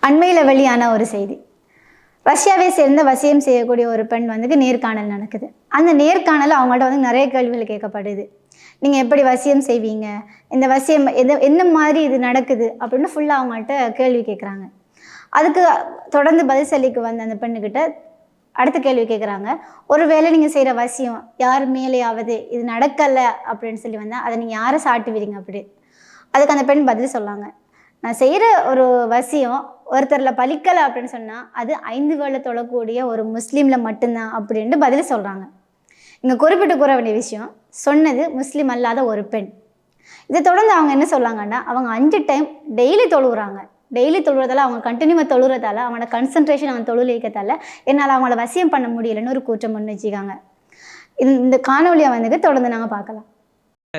அண்மையில் வெளியான ஒரு செய்தி. ரஷ்யாவை சேர்ந்த வசியம் செய்யக்கூடிய ஒரு பெண் நேர்காணல் நடக்குது. அந்த நேர்காணலில் அவங்கள்ட்ட நிறைய கேள்விகள் கேட்கப்படுது. நீங்கள் எப்படி வசியம் செய்வீங்க, இந்த வசியம் என்ன மாதிரி இது நடக்குது அப்படின்னு ஃபுல்லாக அவங்கள்ட்ட கேள்வி கேட்குறாங்க. அதுக்கு தொடர்ந்து பதில் சொல்லிக்கு வந்த அந்த பெண்ணுக்கிட்ட அடுத்த கேள்வி கேட்குறாங்க. ஒருவேளை நீங்கள் செய்கிற வசியம் யார் மேலேயாவது இது நடக்கலை அப்படின்னு சொல்லி வந்தால் அதை நீங்கள் யாரை சாட்டுவீங்க அப்படி. அதுக்கு அந்த பெண் பதில் சொல்லாங்க, நான் செய்கிற ஒரு வசியம் ஒருத்தரில் பலிக்கலை அப்படின்னு சொன்னால் அது 5 வேளை தொழக்கூடிய ஒரு முஸ்லீமில் மட்டும்தான் அப்படின்ட்டு பதில் சொல்கிறாங்க. இங்கே குறிப்பிட்டு கூற வேண்டிய விஷயம், சொன்னது முஸ்லீம் அல்லாத ஒரு பெண். இதை தொடர்ந்து அவங்க என்ன சொல்லாங்கன்னா, அவங்க 5 டைம் டெய்லி தொழுகிறாங்க. டெய்லி தொழுறதால அவங்க கண்டினியூவாக தொழுறதால அவனோட கன்சன்ட்ரேஷன் அவன் தொழுகைக்கத்தால என்னால் அவங்கள வசியம் பண்ண முடியலைன்னு ஒரு கூற்றம் முன் வச்சுக்காங்க. இந்த காணொலியை தொடர்ந்து நாங்கள் பார்க்கலாம்.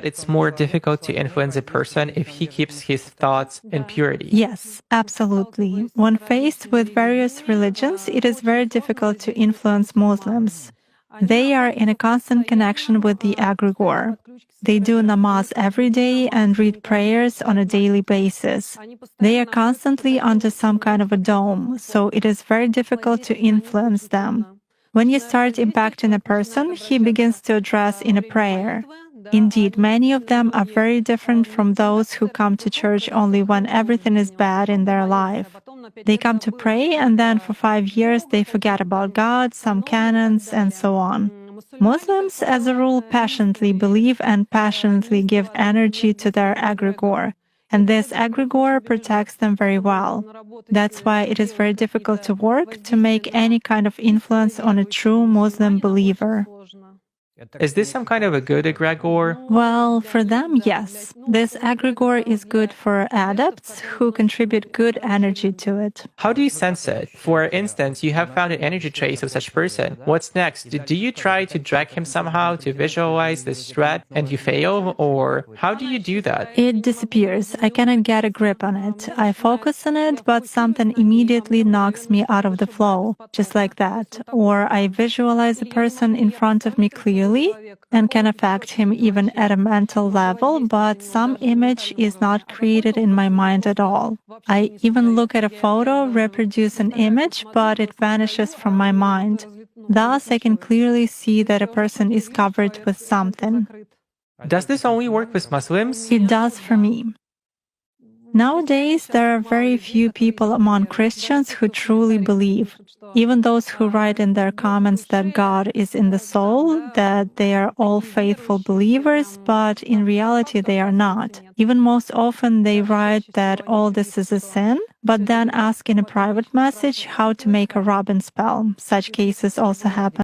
It's more difficult to influence a person if he keeps his thoughts in purity. Yes, absolutely. When faced with various religions, it is very difficult to influence Muslims. They are in a constant connection with the egregore. They do namaz every day and read prayers on a daily basis. They are constantly under some kind of a dome, so it is very difficult to influence them. When you start impacting a person, he begins to address in a prayer. Indeed, many of them are very different from those who come to church only when everything is bad in their life. They come to pray and then for 5 years they forget about God, some canons, and so on. Muslims, as a rule, passionately believe and passionately give energy to their egregore, and this egregore protects them very well. That's why it is very difficult to work to make any kind of influence on a true Muslim believer. Is this some kind of a good egregore? Well, for them, yes. This egregore is good for adepts who contribute good energy to it. How do you sense it? For instance, you have found an energy trace of such person. What's next? Do you try to drag him somehow to visualize this threat and you fail? Or how do you do that? It disappears. I cannot get a grip on it. I focus on it, but something immediately knocks me out of the flow, just like that. Or I visualize the person in front of me clearly and can affect him even at a mental level, but some image is not created in my mind at all. I even look at a photo, reproduce an image, but it vanishes from my mind. Thus, I can clearly see that a person is covered with something. Does this only work with Muslims? It does for me. Nowadays, there are very few people among Christians who truly believe. Even those who write in their comments that God is in the soul, that they are all faithful believers, but in reality they are not. Even most often they write that all this is a sin, but then ask in a private message how to make a rubbing spell. Such cases also happen.